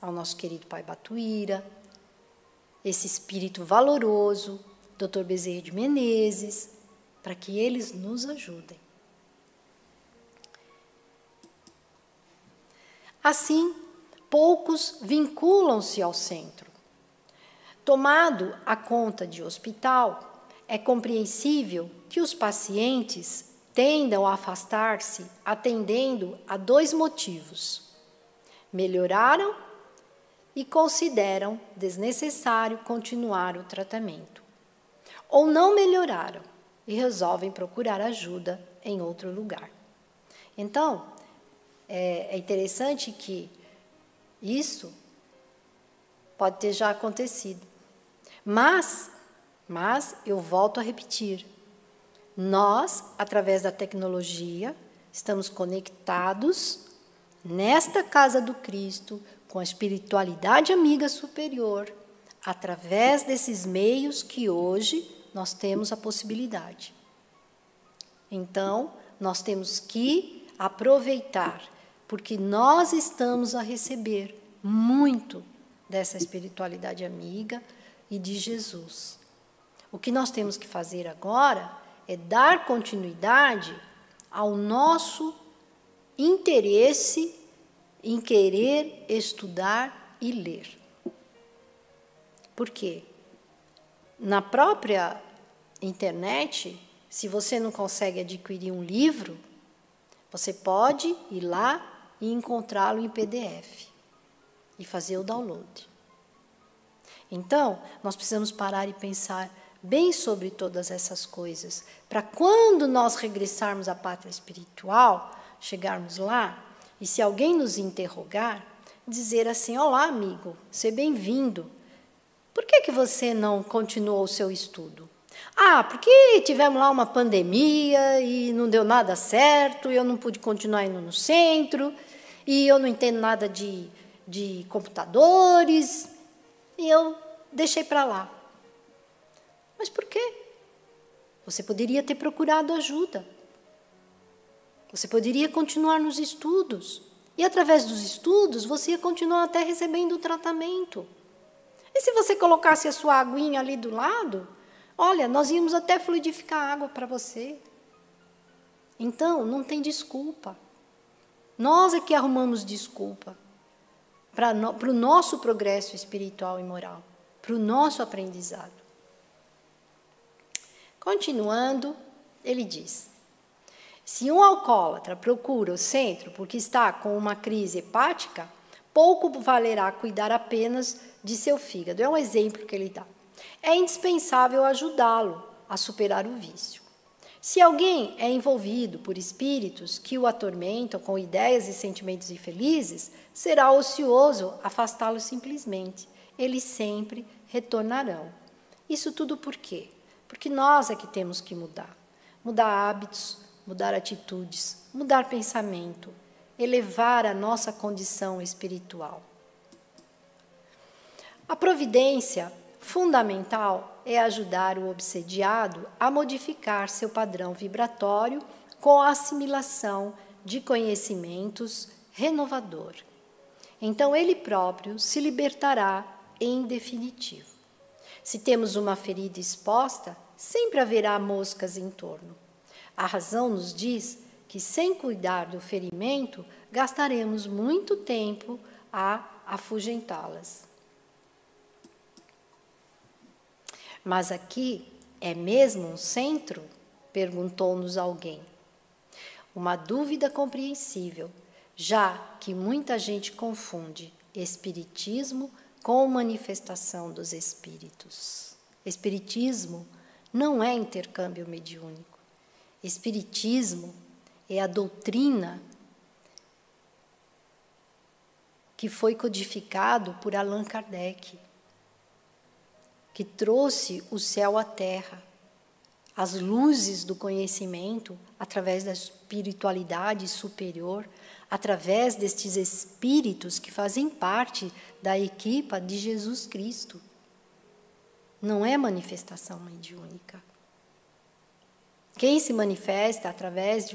ao nosso querido Pai Batuíra, esse espírito valoroso, Dr. Bezerra de Menezes, para que eles nos ajudem. Assim, poucos vinculam-se ao centro. Tomado a conta de hospital, é compreensível que os pacientes tendam a afastar-se atendendo a 2 motivos. Melhoraram e consideram desnecessário continuar o tratamento. Ou não melhoraram e resolvem procurar ajuda em outro lugar. Então, é interessante que isso pode ter já acontecido. Mas eu volto a repetir, nós, através da tecnologia, estamos conectados nesta casa do Cristo, com a espiritualidade amiga superior, através desses meios que hoje nós temos a possibilidade. Então, nós temos que aproveitar, porque nós estamos a receber muito dessa espiritualidade amiga e de Jesus. O que nós temos que fazer agora é dar continuidade ao nosso interesse em querer estudar e ler. Por quê? Na própria internet, se você não consegue adquirir um livro, você pode ir lá e encontrá-lo em PDF e fazer o download. Então, nós precisamos parar e pensar bem sobre todas essas coisas, para quando nós regressarmos à pátria espiritual, chegarmos lá, e se alguém nos interrogar, dizer assim: olá, amigo, seja bem-vindo. Por que você não continuou o seu estudo? Ah, porque tivemos lá uma pandemia e não deu nada certo, e eu não pude continuar indo no centro, e eu não entendo nada de computadores, e eu deixei para lá. Mas por quê? Você poderia ter procurado ajuda. Você poderia continuar nos estudos. E, através dos estudos, você ia continuar até recebendo o tratamento. E se você colocasse a sua aguinha ali do lado, olha, nós íamos até fluidificar a água para você. Então, não tem desculpa. Nós é que arrumamos desculpa para o nosso progresso espiritual e moral, para o nosso aprendizado. Continuando, ele diz: se um alcoólatra procura o centro porque está com uma crise hepática, pouco valerá cuidar apenas de seu fígado. É um exemplo que ele dá. É indispensável ajudá-lo a superar o vício. Se alguém é envolvido por espíritos que o atormentam com ideias e sentimentos infelizes, será ocioso afastá-lo simplesmente. Eles sempre retornarão. Isso tudo por quê? Porque nós é que temos que mudar. Mudar hábitos, mudar atitudes, mudar pensamento, elevar a nossa condição espiritual. A providência fundamental é ajudar o obsediado a modificar seu padrão vibratório com a assimilação de conhecimentos renovador. Então, ele próprio se libertará em definitivo. Se temos uma ferida exposta, sempre haverá moscas em torno. A razão nos diz que, sem cuidar do ferimento, gastaremos muito tempo a afugentá-las. Mas aqui é mesmo um centro? Perguntou-nos alguém. Uma dúvida compreensível, já que muita gente confunde espiritismo com manifestação dos espíritos. Espiritismo não é intercâmbio mediúnico. Espiritismo é a doutrina que foi codificado por Allan Kardec, que trouxe o céu à terra, as luzes do conhecimento através da espiritualidade superior, através destes espíritos que fazem parte da equipa de Jesus Cristo. Não é manifestação mediúnica. Quem se manifesta através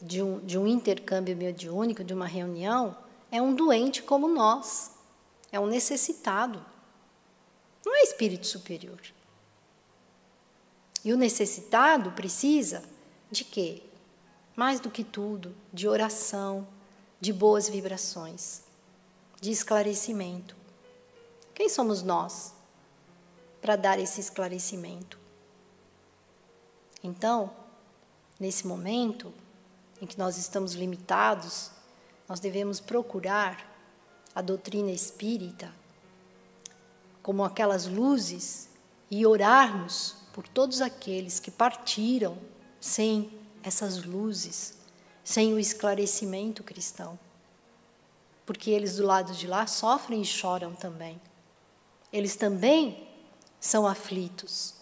de um intercâmbio mediúnico, de uma reunião, é um doente como nós, é um necessitado. Não é espírito superior. E o necessitado precisa de quê? Mais do que tudo, de oração, de boas vibrações, de esclarecimento. Quem somos nós para dar esse esclarecimento? Então, nesse momento em que nós estamos limitados, nós devemos procurar a doutrina espírita como aquelas luzes e orarmos por todos aqueles que partiram sem essas luzes, sem o esclarecimento cristão. Porque eles do lado de lá sofrem e choram também. Eles também são aflitos.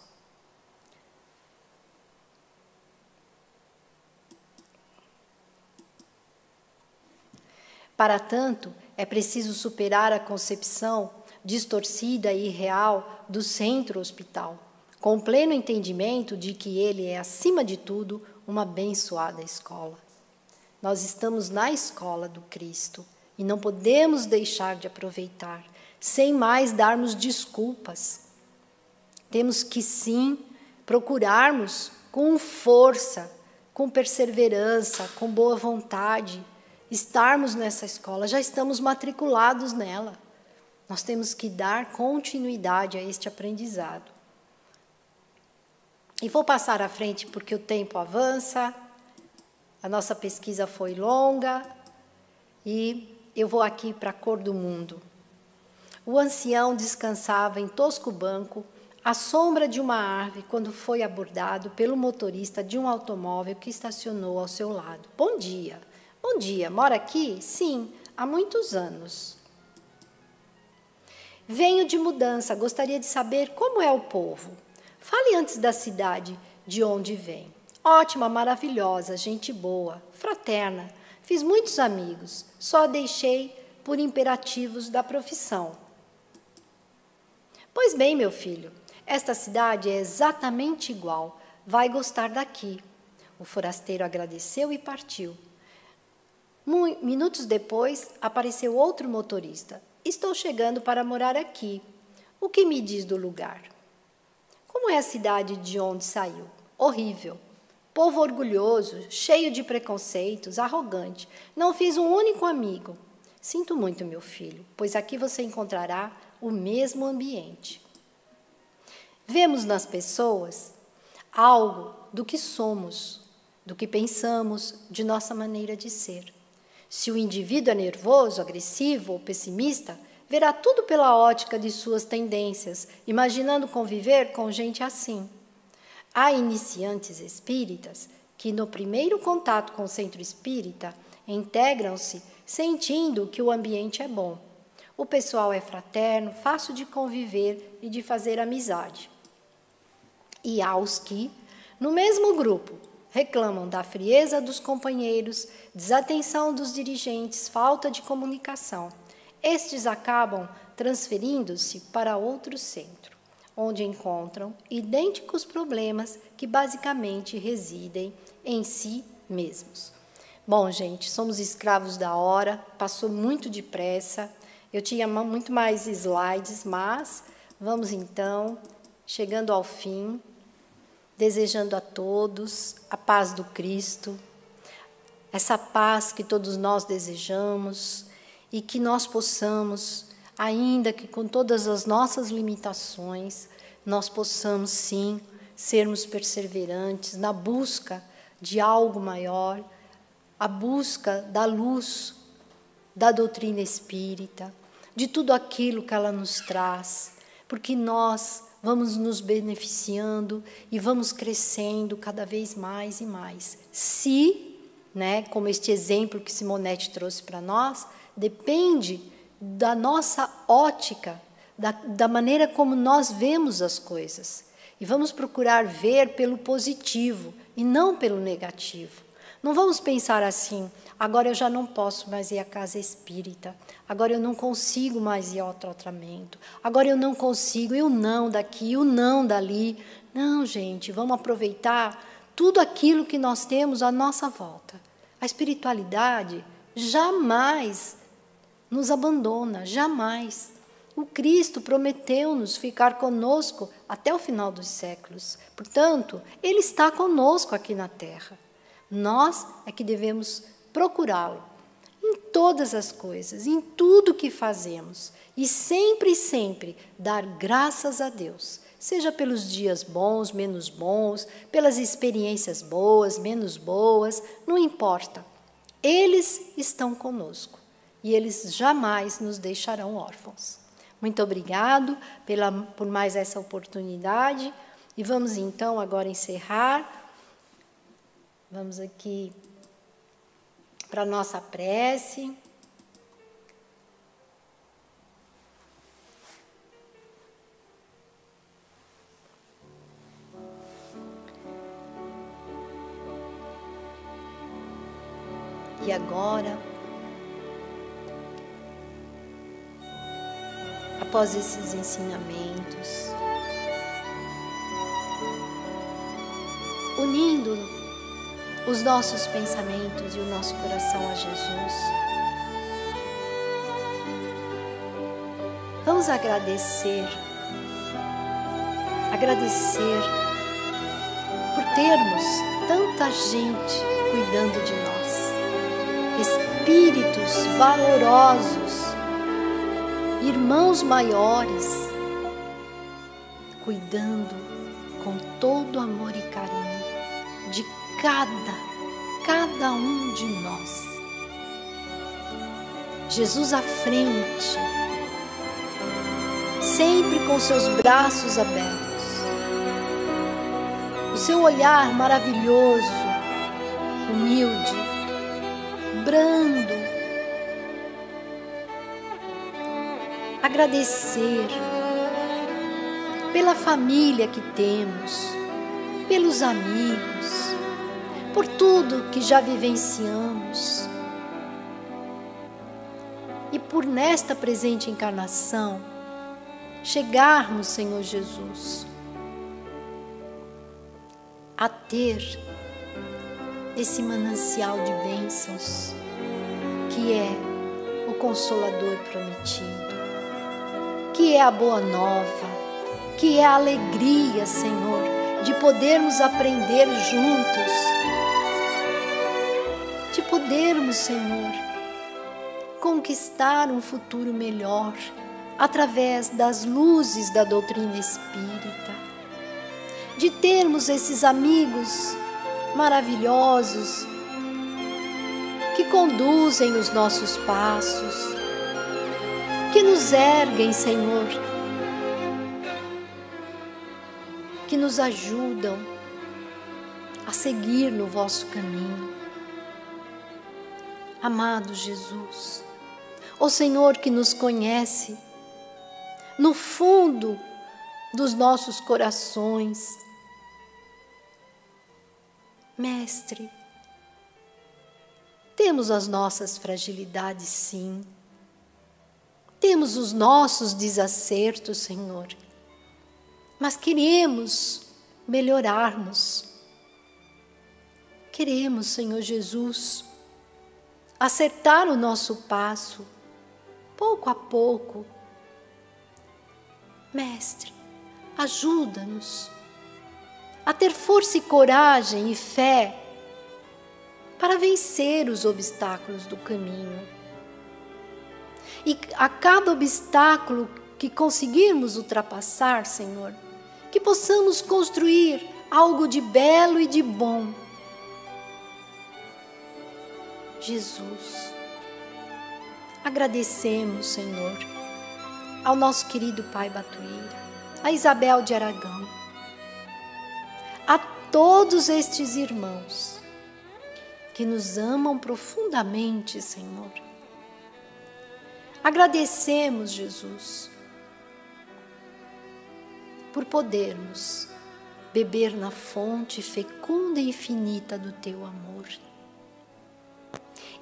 Para tanto, é preciso superar a concepção distorcida e irreal do centro hospital, com pleno entendimento de que ele é, acima de tudo, uma abençoada escola. Nós estamos na escola do Cristo e não podemos deixar de aproveitar, sem mais darmos desculpas. Temos que, sim, procurarmos com força com perseverança, com boa vontade, estarmos nessa escola, já estamos matriculados nela. Nós temos que dar continuidade a este aprendizado. E vou passar à frente porque o tempo avança, a nossa pesquisa foi longa e eu vou aqui para a cor do mundo. O ancião descansava em tosco banco, à sombra de uma árvore, quando foi abordado pelo motorista de um automóvel que estacionou ao seu lado. Bom dia. Bom dia. Mora aqui? Sim, há muitos anos. Venho de mudança, gostaria de saber como é o povo. Fale antes da cidade de onde vem. Ótima, maravilhosa, gente boa, fraterna. Fiz muitos amigos, só a deixei por imperativos da profissão. Pois bem, meu filho, esta cidade é exatamente igual. Vai gostar daqui. O forasteiro agradeceu e partiu. Minutos depois, apareceu outro motorista. Estou chegando para morar aqui. O que me diz do lugar? Como é a cidade de onde saiu? Horrível. Povo orgulhoso, cheio de preconceitos, arrogante. Não fiz um único amigo. Sinto muito, meu filho, pois aqui você encontrará o mesmo ambiente. Vemos nas pessoas algo do que somos, do que pensamos, de nossa maneira de ser. Se o indivíduo é nervoso, agressivo ou pessimista, verá tudo pela ótica de suas tendências, imaginando conviver com gente assim. Há iniciantes espíritas que, no primeiro contato com o centro espírita, integram-se sentindo que o ambiente é bom. O pessoal é fraterno, fácil de conviver e de fazer amizade. E há os que, no mesmo grupo, reclamam da frieza dos companheiros, desatenção dos dirigentes, falta de comunicação. Estes acabam transferindo-se para outro centro, onde encontram idênticos problemas que basicamente residem em si mesmos. Bom, gente, somos escravos da hora, passou muito depressa. Eu tinha muito mais slides, mas vamos então, chegando ao fim, desejando a todos a paz do Cristo, essa paz que todos nós desejamos e que nós possamos, ainda que com todas as nossas limitações, nós possamos sim sermos perseverantes na busca de algo maior, a busca da luz, da doutrina espírita, de tudo aquilo que ela nos traz, porque nós vamos nos beneficiando e vamos crescendo cada vez mais e mais. Se, como este exemplo que Simonetti trouxe para nós, depende da nossa ótica, da maneira como nós vemos as coisas. E vamos procurar ver pelo positivo e não pelo negativo. Não vamos pensar assim, agora eu já não posso mais ir à casa espírita, agora eu não consigo mais ir ao tratamento, agora eu não consigo, e o não daqui, e o não dali. Não, gente, vamos aproveitar tudo aquilo que nós temos à nossa volta. A espiritualidade jamais nos abandona, jamais. O Cristo prometeu-nos ficar conosco até o final dos séculos. Portanto, Ele está conosco aqui na Terra. Nós é que devemos procurá-lo em todas as coisas, em tudo que fazemos. E sempre, sempre dar graças a Deus. Seja pelos dias bons, menos bons, pelas experiências boas, menos boas, não importa. Eles estão conosco e eles jamais nos deixarão órfãos. Muito obrigado por mais essa oportunidade. E vamos então agora encerrar. Vamos aqui para a nossa prece. E agora, após esses ensinamentos, unindo os nossos pensamentos e o nosso coração a Jesus, vamos agradecer por termos tanta gente cuidando de nós, espíritos valorosos, irmãos maiores, cuidando com todo amor e carinho de cada um de nós. Jesus à frente, sempre com seus braços abertos, o seu olhar maravilhoso, humilde, brando, agradecer pela família que temos, pelos amigos, por tudo que já vivenciamos e por nesta presente encarnação chegarmos, Senhor Jesus, a ter esse manancial de bênçãos que é o Consolador prometido, que é a boa nova, que é a alegria, Senhor, de podermos aprender juntos, de podermos, Senhor, conquistar um futuro melhor através das luzes da doutrina espírita, de termos esses amigos maravilhosos que conduzem os nossos passos, que nos erguem, Senhor, que nos ajudam a seguir no vosso caminho. Amado Jesus, o Senhor que nos conhece no fundo dos nossos corações, Mestre, temos as nossas fragilidades, sim, temos os nossos desacertos, Senhor, mas queremos melhorarmos, queremos, Senhor Jesus, acertar o nosso passo, pouco a pouco. Mestre, ajuda-nos a ter força e coragem e fé para vencer os obstáculos do caminho. E a cada obstáculo que conseguirmos ultrapassar, Senhor, que possamos construir algo de belo e de bom. Jesus, agradecemos, Senhor, ao nosso querido Pai Batuíra, a Isabel de Aragão, a todos estes irmãos que nos amam profundamente, Senhor. Agradecemos, Jesus, por podermos beber na fonte fecunda e infinita do Teu amor.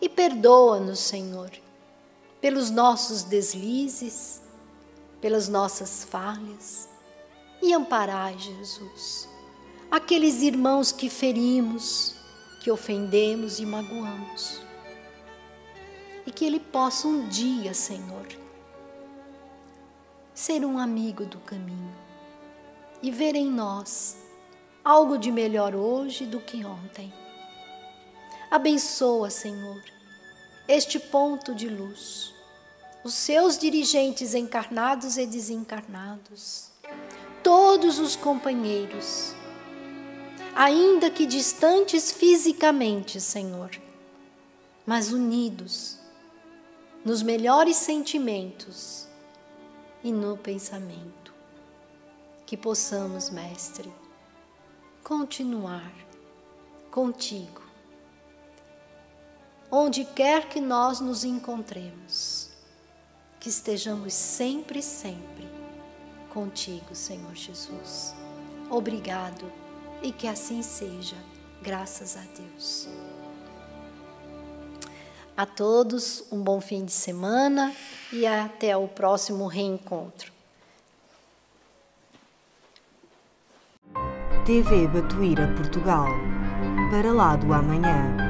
E perdoa-nos, Senhor, pelos nossos deslizes, pelas nossas falhas, e amparai, Jesus, aqueles irmãos que ferimos, que ofendemos e magoamos. E que ele possa um dia, Senhor, ser um amigo do caminho e ver em nós algo de melhor hoje do que ontem. Abençoa, Senhor, este ponto de luz, os seus dirigentes encarnados e desencarnados, todos os companheiros, ainda que distantes fisicamente, Senhor, mas unidos nos melhores sentimentos e no pensamento. Que possamos, Mestre, continuar contigo, onde quer que nós nos encontremos, que estejamos sempre, sempre contigo, Senhor Jesus. Obrigado e que assim seja, graças a Deus. A todos um bom fim de semana e até o próximo reencontro. TV Batuíra Portugal, para lá do amanhã.